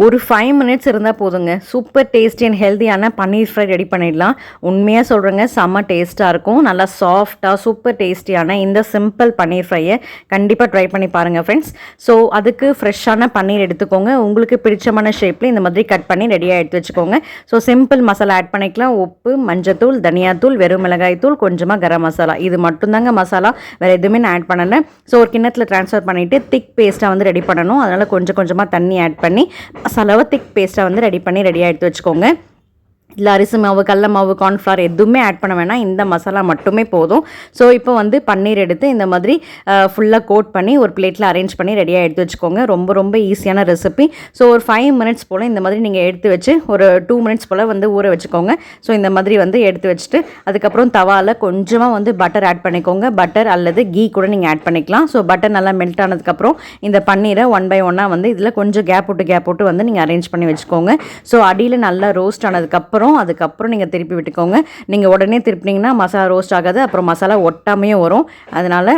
ஒரு 5 மினிட்ஸ் இருந்தால் போதுங்க. சூப்பர் டேஸ்டி அண்ட் ஹெல்த்தியான பன்னீர் ஃப்ரை ரெடி பண்ணிடலாம். உண்மையாக சொல்கிறேங்க, செம்ம டேஸ்ட்டாக இருக்கும். நல்லா சாஃப்டாக சூப்பர் டேஸ்டியான இந்த சிம்பிள் பன்னீர் ஃப்ரையை கண்டிப்பாக ட்ரை பண்ணி பாருங்கள் ஃப்ரெண்ட்ஸ். ஸோ அதுக்கு ஃப்ரெஷ்ஷான பன்னீர் எடுத்துக்கோங்க. உங்களுக்கு பிடிச்சமான ஷேப்பில் இந்த மாதிரி கட் பண்ணி ரெடியாக எடுத்து வச்சுக்கோங்க. ஸோ சிம்பிள் மசாலா ஆட் பண்ணிக்கலாம். உப்பு, மஞ்சத்தூள், தனியாத்தூள், வெறும் மிளகாய் தூள், கொஞ்சமாக கரம் மசாலா, இது மட்டும்தாங்க மசாலா, வேறு எதுவுமே நான் ஆட் பண்ணலை. ஸோ ஒரு கிண்ணத்தில் ட்ரான்ஸ்ஃபர் பண்ணிவிட்டு திக் பேஸ்ட்டாக வந்து ரெடி பண்ணணும். அதனால் கொஞ்சம் கொஞ்சமாக தண்ணி ஆட் பண்ணி மசாலாவை திக் பேஸ்ட்டாக வந்து ரெடியாக எடுத்து வச்சுக்கோங்க. இல்லை அரிசி மாவு, கடல மாவு, கார்ன்ஃப்ளவர் எதுவுமே ஆட் பண்ண வேணாம். இந்த மசாலா மட்டுமே போதும். ஸோ இப்போ வந்து பன்னீர் எடுத்து இந்த மாதிரி ஃபுல்லாக கோட் பண்ணி ஒரு பிளேட்டில் அரேஞ்ச் பண்ணி ரெடியாக எடுத்து வச்சுக்கோங்க. ரொம்ப ரொம்ப ஈஸியான ரெசிபி. ஸோ ஒரு 5 மினிட்ஸ் போல் இந்த மாதிரி நீங்கள் எடுத்து வச்சு ஒரு 2 மினிட்ஸ் போல் வந்து ஊற வச்சுக்கோங்க. ஸோ இந்த மாதிரி வந்து எடுத்து வச்சுட்டு அதுக்கப்புறம் தவாவில் கொஞ்சமாக வந்து பட்டர் ஆட் பண்ணிக்கோங்க. பட்டர் அல்லது கீ கூட நீங்கள் ஆட் பண்ணிக்கலாம். ஸோ பட்டர் நல்லா மெல்ட் ஆனதுக்கப்புறம் இந்த பன்னீரை 1 by 1 வந்து இதில் கொஞ்சம் கேப் விட்டு வந்து நீங்கள் அரேஞ்ச் பண்ணி வச்சுக்கோங்க. ஸோ அடியில் நல்லா ரோஸ்ட் ஆனதுக்கப்புறம் அதுக்கப்புறம் நீங்கள் திருப்பி விட்டுக்கோங்க. நீங்கள் உடனே திருப்பினீங்கன்னா மசாலா ரோஸ்ட் ஆகாது, அப்புறம் மசாலா ஒட்டாமையும் வரும். அதனால்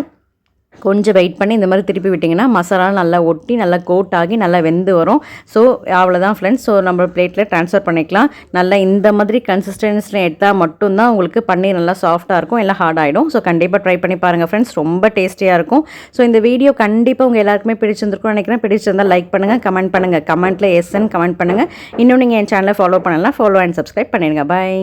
கொஞ்சம் வெயிட் பண்ணி இந்த மாதிரி திருப்பி விட்டிங்கன்னா மசாலா நல்லா ஒட்டி நல்லா கோட் ஆகி நல்லா வெந்து வரும். ஸோ அவ்வளோதான் ஃப்ரெண்ட்ஸ். ஸோ நம்ம பிளேட்டில் ட்ரான்ஸ்ஃபர் பண்ணிக்கலாம். நல்லா இந்த மாதிரி கன்சிஸ்டன்சியில் எடுத்தால் மட்டும்தான் உங்களுக்கு பன்னீர் நல்லா சாஃப்ட்டாக இருக்கும், எல்லாம் ஹார்ட் ஆகிடும். ஸோ கண்டிப்பாக ட்ரை பண்ணி பாருங்கள் ஃப்ரெண்ட்ஸ், ரொம்ப டேஸ்டியாக இருக்கும். ஸோ இந்த வீடியோ கண்டிப்பாக உங்கள் எல்லாருக்குமே பிடிச்சிருந்துருக்கும்னு நினைக்கிறேன். பிடிச்சிருந்தால் லைக் பண்ணுங்கள், கமெண்ட் பண்ணுங்கள், கமெண்ட்டில் எஸ்ன்னு கமெண்ட் பண்ணுங்கள். இன்னும் நீங்கள் என் சேனலை ஃபாலோ பண்ணலாம், ஃபாலோ அண்ட் சப்ஸ்கிரைப் பண்ணிடுங்க. பாய்.